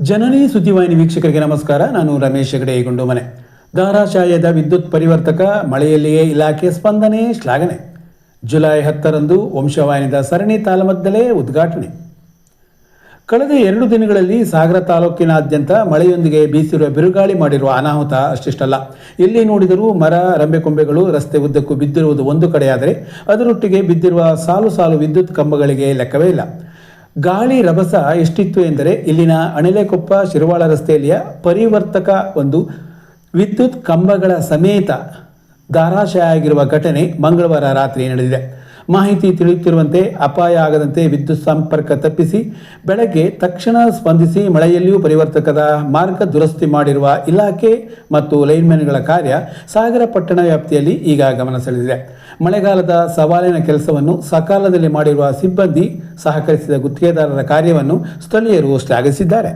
ಜನನಿ ಸುದ್ದಿವಾಹಿನಿ ವೀಕ್ಷಕರಿಗೆ ನಮಸ್ಕಾರ. ನಾನು ರಮೇಶ್ ಹೆಗಡೆ ಗುಂಡುಮನೆ. ಧಾರಾಶಾಯದ ವಿದ್ಯುತ್ ಪರಿವರ್ತಕ, ಮಳೆಯಲ್ಲಿಯೇ ಇಲಾಖೆ ಸ್ಪಂದನೆ, ಶ್ಲಾಘನೆ. ಜುಲೈ 10ರಂದು ವಂಶವಾಹಿನಿದ ಸರಣಿ ತಾಳಮದ್ದಲೆ ಉದ್ಘಾಟನೆ. ಕಳೆದ 2 ದಿನಗಳಲ್ಲಿ ಸಾಗರ ತಾಲೂಕಿನಾದ್ಯಂತ ಮಳೆಯೊಂದಿಗೆ ಬೀಸಿರುವ ಬಿರುಗಾಳಿ ಮಾಡಿರುವ ಅನಾಹುತ ಅಷ್ಟಿಷ್ಟಲ್ಲ. ಎಲ್ಲಿ ನೋಡಿದರೂ ಮರ, ರೆಂಬೆಕೊಂಬೆಗಳು ರಸ್ತೆ ಉದ್ದಕ್ಕೂ ಬಿದ್ದಿರುವುದು ಒಂದು ಕಡೆಯಾದರೆ, ಅದರೊಟ್ಟಿಗೆ ಬಿದ್ದಿರುವ ಸಾಲು ಸಾಲು ವಿದ್ಯುತ್ ಕಂಬಗಳಿಗೆ ಲೆಕ್ಕವೇ ಇಲ್ಲ. ಗಾಳಿ ರಭಸ ಎಷ್ಟಿತ್ತು ಎಂದರೆ, ಇಲ್ಲಿನ ಅಣೆಲೆಕೊಪ್ಪ ಶಿರವಾಳ ರಸ್ತೆಯಲ್ಲಿಯ ಪರಿವರ್ತಕ ಒಂದು ವಿದ್ಯುತ್ ಕಂಬಗಳ ಸಮೇತ ಧಾರಾಶಯ ಆಗಿರುವ ಘಟನೆ ಮಂಗಳವಾರ ರಾತ್ರಿ ನಡೆದಿದೆ. ಮಾಹಿತಿ ತಿಳಿಯುತ್ತಿರುವಂತೆ ಅಪಾಯ ಆಗದಂತೆ ವಿದ್ಯುತ್ ಸಂಪರ್ಕ ತಪ್ಪಿಸಿ ಬೆಳಗ್ಗೆ ತಕ್ಷಣ ಸ್ಪಂದಿಸಿ ಮಳೆಯಲ್ಲಿಯೂ ಪರಿವರ್ತಕದ ಮಾರ್ಗ ದುರಸ್ತಿ ಮಾಡಿರುವ ಇಲಾಖೆ ಮತ್ತು ಲೈನ್ಮನ್ಗಳ ಕಾರ್ಯ ಸಾಗರ ಪಟ್ಟಣ ವ್ಯಾಪ್ತಿಯಲ್ಲಿ ಈಗ ಗಮನ ಸೆಳೆದಿದೆ. ಮಳೆಗಾಲದ ಸವಾಲಿನ ಕೆಲಸವನ್ನು ಸಕಾಲದಲ್ಲಿ ಮಾಡಿರುವ ಸಿಬ್ಬಂದಿ, ಸಹಕರಿಸಿದ ಗುತ್ತಿಗೆದಾರರ ಕಾರ್ಯವನ್ನು ಸ್ಥಳೀಯರು ಶ್ಲಾಘಿಸಿದ್ದಾರೆ.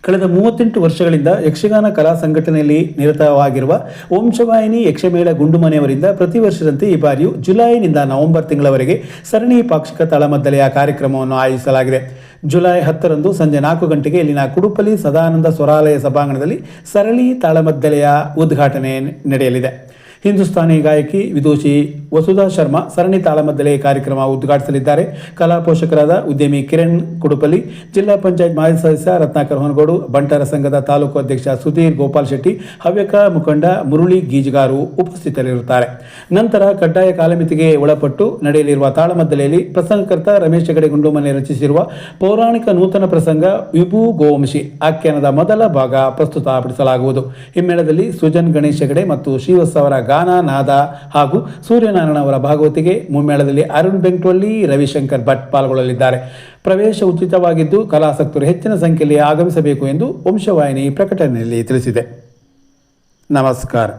ಕಳೆದ 38 ವರ್ಷಗಳಿಂದ ಯಕ್ಷಗಾನ ಕಲಾ ಸಂಘಟನೆಯಲ್ಲಿ ನಿರತವಾಗಿರುವ ವಂಶವಾಹಿನಿ ಯಕ್ಷಮೇಳ ಗುಂಡುಮನೆಯವರಿಂದ ಪ್ರತಿ ವರ್ಷದಂತೆ ಈ ಬಾರಿಯೂ ಜುಲೈನಿಂದ ನವೆಂಬರ್ ತಿಂಗಳವರೆಗೆ ಸರಣಿ ಪಾಕ್ಷಿಕ ತಾಳಮದ್ದಲೆಯ ಕಾರ್ಯಕ್ರಮವನ್ನು ಆಯೋಜಿಸಲಾಗಿದೆ. ಜುಲೈ 10ರಂದು ಸಂಜೆ 4 ಗಂಟೆಗೆ ಇಲ್ಲಿನ ಕುಡುಪಲಿ ಸದಾನಂದ ಸ್ವರಾಲಯ ಸಭಾಂಗಣದಲ್ಲಿ ಸರಣಿ ತಾಳಮದ್ದಲೆಯ ಉದ್ಘಾಟನೆ ನಡೆಯಲಿದೆ. ಹಿಂದೂಸ್ತಾನಿ ಗಾಯಕಿ ವಿದೂಷಿ ವಸುಧಾ ಶರ್ಮಾ ಸರಣಿ ತಾಳಮದ್ದಲೆ ಕಾರ್ಯಕ್ರಮ ಉದ್ಘಾಟಿಸಲಿದ್ದಾರೆ. ಕಲಾ ಪೋಷಕರಾದ ಉದ್ಯಮಿ ಕಿರಣ್ ಕುಡುಪಲಿ, ಜಿಲ್ಲಾ ಪಂಚಾಯತ್ ಮಾಜಿ ಸದಸ್ಯ ರತ್ನಾಕರ್ ಹೊನಗೋಡು, ಬಂಟರ ಸಂಘದ ತಾಲೂಕು ಅಧ್ಯಕ್ಷ ಸುಧೀರ್ ಗೋಪಾಲ್ ಶೆಟ್ಟಿ, ಹವ್ಯಕ ಮುಖಂಡ ಮುರುಳಿ ಗೀಜಗಾರು ಉಪಸ್ಥಿತರಿರುತ್ತಾರೆ. ನಂತರ ಕಡ್ಡಾಯ ಕಾಲಮಿತಿಗೆ ಒಳಪಟ್ಟು ನಡೆಯಲಿರುವ ತಾಳಮದ್ದಲೆಯಲ್ಲಿ ಪ್ರಸಂಗಕರ್ತ ರಮೇಶ್ ಹೆಗಡೆ ಗುಂಡುಮನೆ ರಚಿಸಿರುವ ಪೌರಾಣಿಕ ನೂತನ ಪ್ರಸಂಗ ವಿಭು ಗೋವಂಶಿ ಆಖ್ಯಾನದ ಮೊದಲ ಭಾಗ ಪ್ರಸ್ತುತಪಡಿಸಲಾಗುವುದು. ಹಿಮ್ಮೇಳದಲ್ಲಿ ಸುಜನ್ ಗಣೇಶ್ ಹೆಗಡೆ ಮತ್ತು ಶ್ರೀವತ್ಸ ಅವರ ಗಾನ, ನಾದ ಹಾಗೂ ಸೂರ್ಯನಾರಾಯಣ ಅವರ ಭಾಗವತಿಗೆ, ಮುಮ್ಮೇಳದಲ್ಲಿ ಅರುಣ್ ಬೆಂಕ್ಟೊಳ್ಳಿ, ರವಿಶಂಕರ್ ಭಟ್ ಪಾಲ್ಗೊಳ್ಳಲಿದ್ದಾರೆ. ಪ್ರವೇಶ ಉಚಿತವಾಗಿದ್ದು ಕಲಾಸಕ್ತರು ಹೆಚ್ಚಿನ ಸಂಖ್ಯೆಯಲ್ಲಿ ಆಗಮಿಸಬೇಕು ಎಂದು ವಂಶವಾಹಿನಿ ಪ್ರಕಟಣೆಯಲ್ಲಿ ತಿಳಿಸಿದೆ. ನಮಸ್ಕಾರ.